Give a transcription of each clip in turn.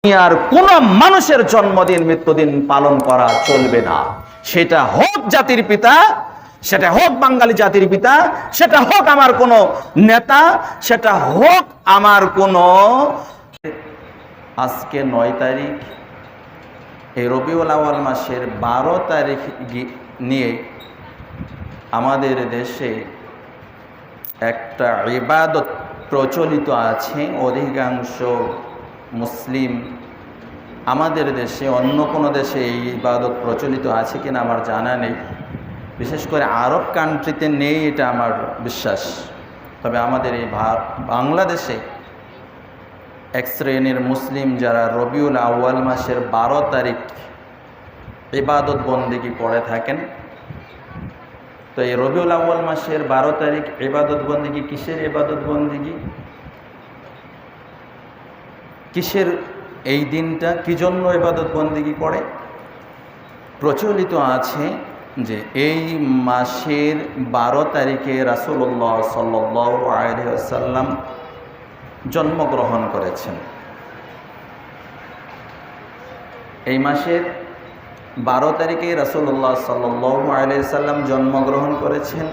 দুনিয়ার কোন মানুষের জন্মদিন মৃত্যুদিন পালন করা চলবে না। সেটা হোক জাতির পিতা, সেটা হোক বাঙালি জাতির পিতা, সেটা হোক আমার কোন নেতা, সেটা হোক আমার কোন। আজকে 9 তারিখ, এই রবিউল আউয়াল মাসের 12 তারিখ নিয়ে আমাদের দেশে একটা ইবাদত প্রচলিত আছে। অধিকাংশ মুসলিম, আমাদের দেশে, অন্য কোনো দেশে এই ইবাদত প্রচলিত আছে কিনা আমার জানা নেই, বিশেষ করে আরব কান্ট্রিতে নেই এটা আমার বিশ্বাস। তবে আমাদের এই বাংলাদেশে এক শ্রেণীর মুসলিম যারা রবিউল আউয়াল মাসের 12 তারিখ ইবাদত বন্দেগী করে থাকেন। তো এই রবিউল আউয়াল মাসের 12 তারিখ ইবাদত বন্দেগী কিসের ইবাদত বন্দেগী, কিসের এই দিনটা, কি জন্য ইবাদত বন্দেগী করে? প্রচলিত আছে যে এই মাসের 12 তারিখে রাসূলুল্লাহ সাল্লাল্লাহু আলাইহি ওয়াসাল্লাম জন্মগ্রহণ করেছেন। এই মাসের 12 তারিখে রাসূলুল্লাহ সাল্লাল্লাহু আলাইহি ওয়াসাল্লাম জন্মগ্রহণ করেছেন,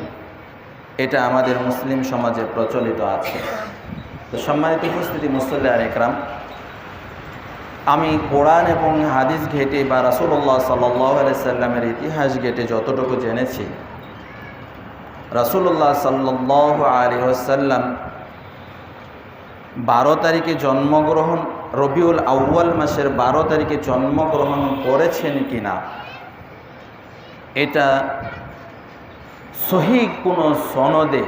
এটা আমাদের মুসলিম সমাজে প্রচলিত আছে। তো সম্মানিত উপস্থিতি, মুসল্লিয়ান ইকরাম, আমি কোরআন এবং হাদিস ঘেটে বা রাসূলুল্লাহ সাল্লাল্লাহু আলাইহি সাল্লামের ইতিহাস ঘেটে যতটুকু জেনেছি, রাসূলুল্লাহ সাল্লাল্লাহু আলাইহি ওয়াসাল্লাম 12 তারিখে জন্মগ্রহণ, রবিউল আউয়াল মাসের 12 তারিখে জন্মগ্রহণ করেছেন কিনা এটা সহিহ কোনো সনদে,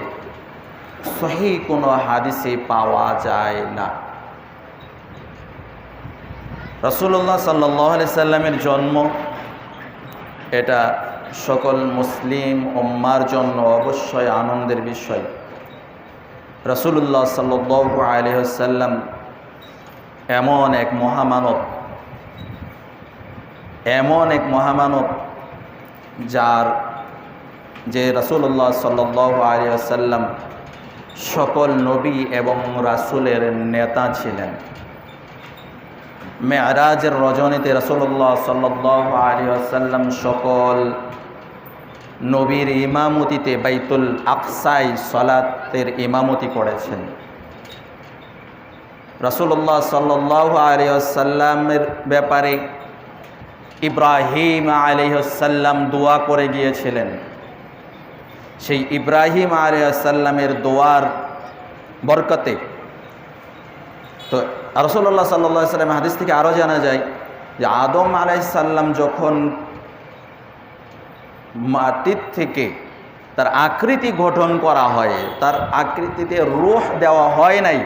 সহিহ কোনো হাদিসে পাওয়া যায় না। রাসূলুল্লাহ সাল্লাল্লাহু আলাইহি সাল্লামের জন্ম এটা সকল মুসলিম উম্মার জন্য অবশ্যই আনন্দের বিষয়। রাসূলুল্লাহ সাল্লাল্লাহু আলাইহি ওয়াসাল্লাম এমন এক মহামানব, এমন এক মহামানব যে রাসূলুল্লাহ সাল্লাল্লাহু আলাইহি ওয়াসাল্লাম সকল নবী এবং রাসূলের নেতা ছিলেন। মেরাজের রজনীতে রাসূলুল্লাহ সাল্লাল্লাহু আলাইহি ওয়াসাল্লাম সকল নবীর ইমামতিতে বাইতুল আকসায় সালাতের ইমামতি করেছেন। রাসূলুল্লাহ সাল্লাল্লাহু আলাইহি ওয়াসাল্লামের ব্যাপারে ইব্রাহিম আলাইহিস সালাম দোয়া করে গিয়েছিলেন। সেই ইব্রাহিম আলাইহিস সালামের দোয়ার বরকতে তো রাসূলুল্লাহ সাল্লাল্লাহু আলাইহি ওয়াসাল্লাম হাদিস থেকে আরও জানা যায় যে আদম আলাইহিস সালাম যখন মাটির থেকে তার আকৃতি গঠন করা হয়, তার আকৃতিতে রূহ দেওয়া হয় নাই,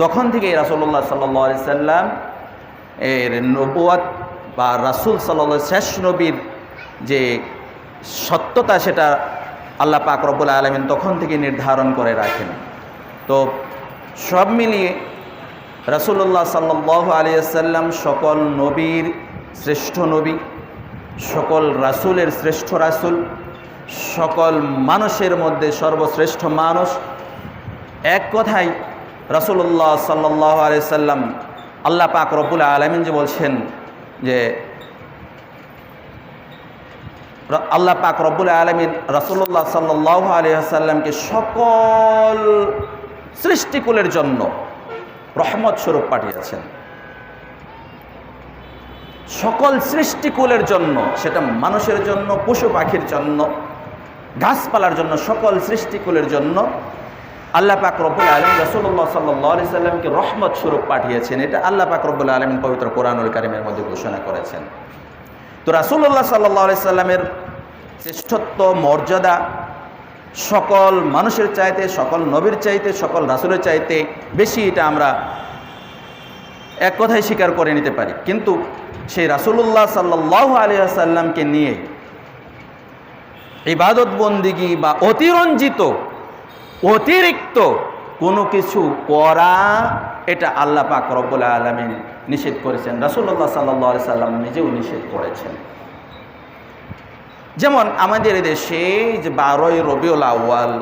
তখন থেকেই রাসূলুল্লাহ সাল্লাল্লাহু আলাইহি সাল্লাম এর নবুয়ত বা রাসূল সাল্লাল্লাহু শেষ নবীর যে সত্যতা, সেটা আল্লাহ পাক রব্বুল আলামিন তখন থেকে নির্ধারণ করে রাখেন। তো সব মিলিয়ে রাসূলুল্লাহ সাল্লাল্লাহু আলাইহি সাল্লাম সকল নবীর শ্রেষ্ঠ নবী, সকল রাসূলের শ্রেষ্ঠ রাসূল, সকল মানুষের মধ্যে সর্বশ্রেষ্ঠ মানুষ। এক কথায় রাসূলুল্লাহ সাল্লাল্লাহু আলাইহি সাল্লাম, আল্লাহ পাক রব্বুল আলামিন যে বলছেন যে আল্লাহ পাক রব্বুল আলামিন রাসূলুল্লাহ সাল্লাল্লাহু আলাইহি সাল্লামকে সকল সৃষ্টিকুলের জন্য রহমত স্বরূপ পাঠিয়েছেন। সকল সৃষ্টিকুলের জন্য, সেটা মানুষের জন্য, পশু পাখির জন্য, গাছপালার জন্য, সকল সৃষ্টিকুলের জন্য আল্লাহ পাক রব্বুল আলামিন রাসূলুল্লাহ সাল্লাল্লাহু আলাইহি সাল্লামকে রহমত স্বরূপ পাঠিয়েছেন। এটা আল্লাহ পাক রব্বুল আলামিন পবিত্র কোরআনুল কারীমের মধ্যে ঘোষণা করেছেন। তো রাসূলুল্লাহ সাল্লাল্লাহু আলাইহি সাল্লামের শ্রেষ্ঠত্ব, মর্যাদা সকল মানুষের চাইতে, সকল নবীর চাইতে, সকল রাসূলের চাইতে বেশি, এটা আমরা এক কথায় স্বীকার করে নিতে পারি। কিন্তু সেই রাসূলুল্লাহ সাল্লাল্লাহু আলাইহি ওয়াসাল্লামকে নিয়ে ইবাদত বন্দিগি বা অতিরঞ্জিত, অতিরিক্ত কোনো কিছু করা, এটা আল্লাহ পাক রব্বুল আলামিন নিষেধ করেছেন। রাসূলুল্লাহ সাল্লাল্লাহু আলাইহি সাল্লাম নিজেও নিষেধ করেছেন। যেমন আমাদের দেশে যে 12ই রবিউল আউয়াল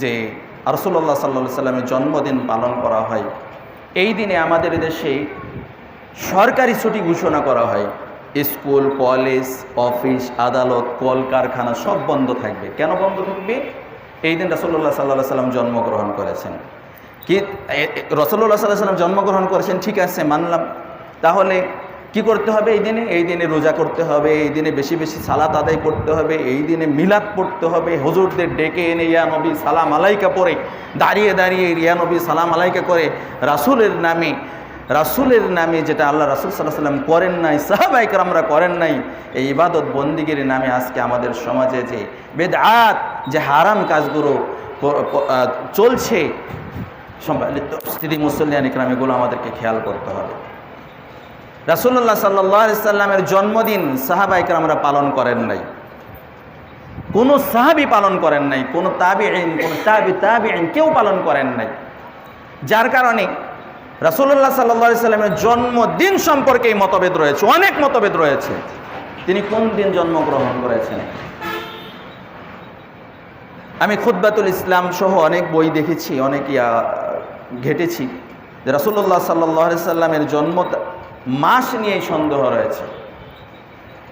যে রাসূলুল্লাহ সাল্লাল্লাহু আলাইহি সাল্লামের জন্মদিন পালন করা হয়, এই দিনে আমাদের দেশে সরকারি ছুটি ঘোষণা করা হয়, স্কুল, কলেজ, অফিস, আদালত, কলকারখানা সব বন্ধ থাকবে। কেন বন্ধ থাকবে? এই দিন রাসূলুল্লাহ সাল্লাল্লাহু আলাইহি ওয়াসাল্লাম জন্মগ্রহণ করেছেন। কি রাসূলুল্লাহ সাল্লাল্লাহু আলাইহি ওয়াসাল্লাম জন্মগ্রহণ করেছেন, ঠিক আছে, মানলাম। তাহলে কি করতে হবে এই দিনে? এই দিনে রোজা করতে হবে, এই দিনে বেশি বেশি সালাত আদায় করতে হবে, এই দিনে মিলাদ পড়তে হবে, হুজুরদের ডেকে এনে ইয়া নবী সালাম আলাইকা পড়ে দাঁড়িয়ে দাঁড়িয়ে ইয়া নবী সালাম আলাইকা করে রাসূলের নামে যেটা আল্লাহ রাসূল সাল্লাল্লাহু আলাইহি ওয়াসাল্লাম করেন নাই, সাহাবায়ে কেরামরা করেন নাই, এই ইবাদত বন্দিগির নামে আজকে আমাদের সমাজে যে বেদআত, যে হারাম কাজগুলো চলছে, সম্মানিত উপস্থিতি মুসল্লিয়ান ইকরাম, এগুলো আমাদেরকে খেয়াল করতে হবে। রাসূলুল্লাহ সাল্লাল্লাহু আলাইহি সাল্লামের জন্মদিন সাহাবায়ে কেরামরা পালন করেন নাই, কোনো সাহাবী পালন করেন নাই, কোনো তাবিঈন, কোনো তাবিঈন কেউ পালন করেন নাই। যার কারণে রাসূলুল্লাহ সাল্লাল্লাহু আলাইহি সাল্লামের জন্মদিন সম্পর্কে মতভেদ রয়েছে, অনেক মতভেদ রয়েছে। তিনি কোন দিন জন্মগ্রহণ করেছেন? আমি খুতবাতুল ইসলাম সহ অনেক বই দেখেছি, অনেক ঘেটেছি যে রাসূলুল্লাহ সাল্লাল্লাহু আলাইহি সাল্লামের জন্ম মাস নিয়ে সন্দেহ রয়েছে।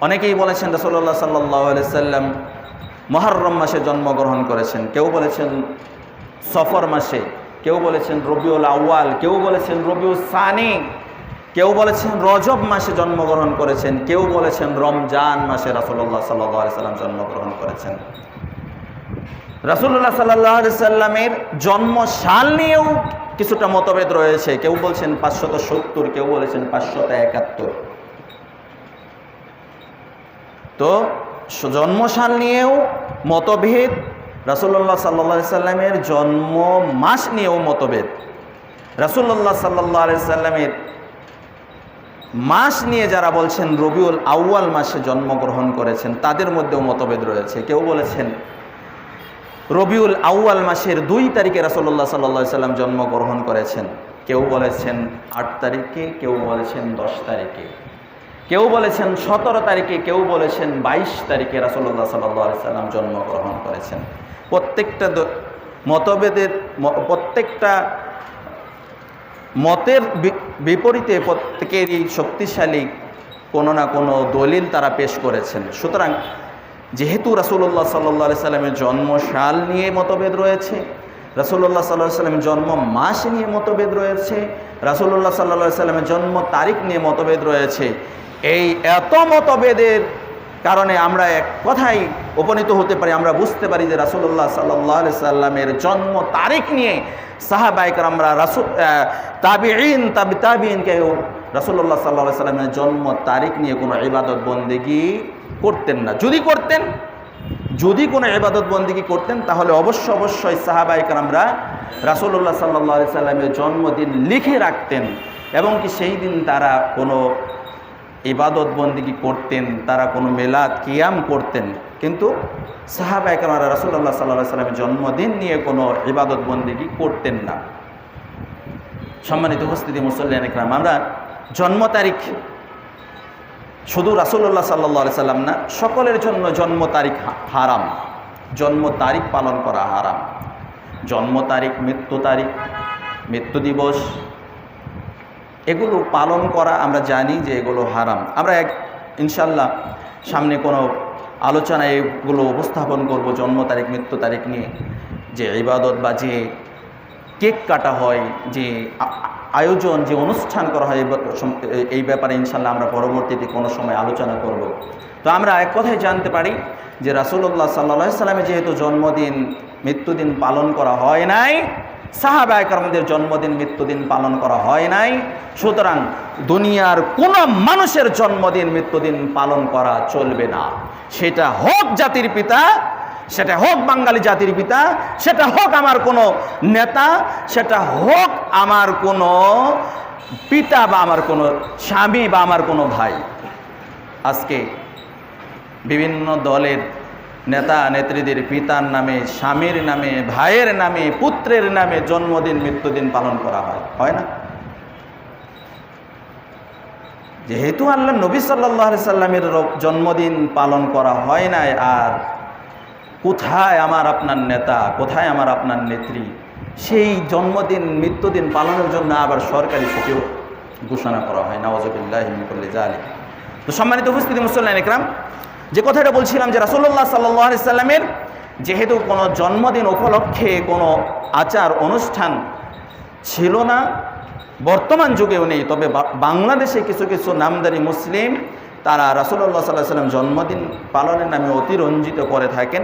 অনেকেই বলেছেন রাসূলুল্লাহ সাল্লাল্লাহু আলাইহি সাল্লাম মুহররম মাসে জন্মগ্রহণ করেছেন, কেউ বলেছেন সফর মাসে, কেউ বলেছেন রবিউল আউয়াল, কেউ বলেছেন রবিউল সানি, কেউ বলেছেন রজব মাসে জন্মগ্রহণ করেছেন, কেউ বলেছেন রমজান মাসে রাসূলুল্লাহ সাল্লাল্লাহু আলাইহি সাল্লাম জন্মগ্রহণ করেছেন। রাসূলুল্লাহ সাল্লাল্লাহু আলাইহি সাল্লামের জন্ম সাল নিয়েও কিছুটা মতভেদ রয়েছে, কেউ বলছেন 570, কেউ বলেছেন 571। তো জন্মসাল নিয়েও মতভেদ, রাসূলুল্লাহ সাল্লাল্লাহু আলাইহি সাল্লামের জন্ম মাস নিয়েও মতভেদ, রাসূলুল্লাহ সাল্লাল্লাহু আলাইহি সাল্লামের মাস নিয়ে যারা বলছেন রবিউল আউয়াল মাসে জন্মগ্রহণ করেছেন তাদের মধ্যেও মতভেদ রয়েছে। কেউ বলেছেন রবিউল আউয়াল মাসের 2 তারিখে রাসূলুল্লাহ সাল্লাল্লাহু আলাইহি সাল্লাম জন্মগ্রহণ করেছেন, কেউ বলেছেন 8 তারিখে, কেউ বলেছেন 10 তারিখে, কেউ বলেছেন 17 তারিখে, কেউ বলেছেন 22 তারিখে রাসূলুল্লাহ সাল্লাল্লাহু আলাইহি সাল্লাম জন্মগ্রহণ করেছেন। প্রত্যেকটা মতভেদের, প্রত্যেকটা মতের বিপরীতে প্রত্যেকেরই শক্তিশালী কোনো না কোনো দলিল তারা পেশ করেছেন। সুতরাং যেহেতু রাসূলুল্লাহ সাল্লাল্লাহু আলাইহি সাল্লামের জন্মসাল নিয়ে মতভেদ রয়েছে, রাসূলুল্লাহ সাল্লাল্লাহু আলাইহি সাল্লামের জন্ম মাস নিয়ে মতভেদ রয়েছে, রাসূলুল্লাহ সাল্লাল্লাহু আলাইহি সাল্লামের জন্ম তারিখ নিয়ে মতভেদ রয়েছে, এই এত মতভেদের কারণে আমরা এক কথায় উপনীত হতে পারি, আমরা বুঝতে পারি যে রাসূলুল্লাহ সাল্লাল্লাহু আলাইহি সাল্লামের জন্ম তারিখ নিয়ে সাহাবায়ে কেরামরা তাবিঈন, তাবিঈনকেও রাসূলুল্লাহ সাল্লাল্লাহু আলাইহি সাল্লামের জন্ম তারিখ নিয়ে কোনো ইবাদত বন্দেগী করতেন না। যদি কোনো ইবাদত বন্দেগী করতেন তাহলে অবশ্যই সাহাবায়ে কেরামরা রাসূলুল্লাহ সাল্লাল্লাহু আলাইহি সাল্লামের জন্মদিন লিখে রাখতেন এবং কি সেই দিন তারা কোনো ইবাদত বন্দেগী করতেন, তারা কোনো মিলাদ কিয়াম করতেন। কিন্তু সাহাবায়ে কেরামরা রাসূলুল্লাহ সাল্লাল্লাহু আলাইহি সাল্লামের জন্মদিন নিয়ে কোনো ইবাদত বন্দেগী করতেন না। সম্মানিত উপস্থিতি মুসল্লিয়ান ইকরাম, আমরা জন্ম তারিখ শুধু রাসূলুল্লাহ সাল্লাল্লাহু আলাইহি সাল্লাম না, সকলের জন্য জন্ম তারিখ হারাম, জন্ম তারিখ পালন করা হারাম। জন্ম তারিখ, মৃত্যু দিবস, এগুলো পালন করা আমরা জানি যে এগুলো হারাম। আমরা ইনশাল্লাহ সামনে কোনো আলোচনায় এগুলো উপস্থাপন করব, জন্ম তারিখ, মৃত্যু তারিখ নিয়ে যে ইবাদত বা যে কেক কাটা হয়, যে আয়োজন, যে অনুষ্ঠান করা হয়, এই ব্যাপারে ইনশাল্লাহ আমরা পরবর্তীতে কোনো সময় আলোচনা করব। তো আমরা এক কথাই জানতে পারি যে রাসূলুল্লাহ সাল্লাল্লাহু আলাইহি সাল্লামের যেহেতু জন্মদিন, মৃত্যুদিন পালন করা হয় নাই, সাহাবায়ে কেরামদের জন্মদিন, মৃত্যুদিন পালন করা হয় নাই, সুতরাং দুনিয়ার কোনো মানুষের জন্মদিন, মৃত্যুদিন পালন করা চলবে না। সেটা হোক জাতির পিতা, সেটা হোক বাঙালি জাতির পিতা, সেটা হোক আমার কোনো নেতা, সেটা হোক আমার কোনো পিতা বা আমার কোনো স্বামী বা আমার কোনো ভাই। আজকে বিভিন্ন দলের নেতা নেত্রীদের পিতার নামে, স্বামীর নামে, ভাইয়ের নামে, পুত্রের নামে জন্মদিন, মৃত্যুদিন পালন করা হয় না? যেহেতু আল্লাহ নবী সাল্লাল্লাহু আলাইহি সাল্লামের জন্মদিন পালন করা হয় নাই, আর কোথায় আমার আপনার নেতা, কোথায় আমার আপনার নেত্রী সেই জন্মদিন, মৃত্যুদিন পালনের জন্য আবার সরকারি ছুটি ঘোষণা করা হয়। নাউযুবিল্লাহি মিন কুল্লি যালিক। তো সম্মানিত উপস্থিতি মুসল্লিয়ান ইকরাম, যে কথাটা বলছিলাম যে রাসূলুল্লাহ সাল্লাল্লাহু আলাইহি সাল্লামের যেহেতু কোনো জন্মদিন উপলক্ষে কোনো আচার অনুষ্ঠান ছিল না, বর্তমান যুগেও নেই, তবে বাংলাদেশে কিছু কিছু নামদারি মুসলিম তারা রাসূলুল্লাহ সাল্লাল্লাহু আলাইহি সাল্লাম জন্মদিন পালনের নামে অতিরঞ্জিত করে থাকেন।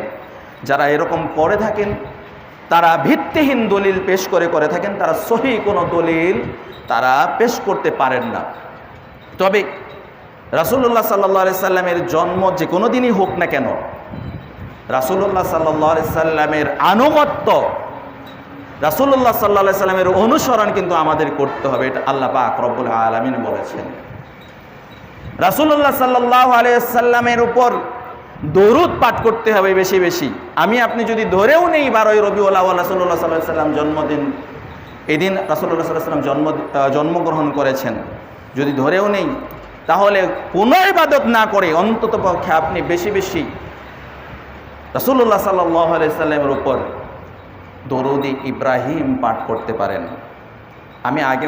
যারা এরকম করে থাকেন তারা ভিত্তিহীন দলিল পেশ করে থাকেন, তারা সহিহ কোনো দলিল তারা পেশ করতে পারেন না। তবে রাসূলুল্লাহ সাল্লাল্লাহু আলাইহি সাল্লামের জন্ম যে কোনো দিনই হোক না কেন, রাসূলুল্লাহ সাল্লাল্লাহু আলাইহি সাল্লামের আনুগত্য, রাসূলুল্লাহ সাল্লাল্লাহু আলাইহি সাল্লামের অনুসরণ কিন্তু আমাদের করতে হবে। এটা আল্লাহ পাক রব্বুল আলামিন বলেছেন। রাসূলুল্লাহ সাল্লাল্লাহু আলাইহি সাল্লামের উপর দরুদ পাঠ করতে হবে বেশি বেশি। আমি আপনি যদি ধরেও নেই 12ই রবিউল আউয়াল রাসূলুল্লাহ সাল্লাল্লাহু আলাইহি সাল্লাম জন্মদিন, এদিন রাসূলুল্লাহ সাল্লাল্লাহু আলাইহি সাল্লাম জন্মগ্রহণ করেছেন, যদি ধরেও নেই, তাহলে কোনো ইবাদত না করে অন্ততপক্ষে আপনি বেশি বেশি রাসূলুল্লাহ সাল্লাল্লাহু আলাইহি সাল্লামের উপর দরুদ ইব্রাহিম পাঠ করতে পারেন। আমি আগে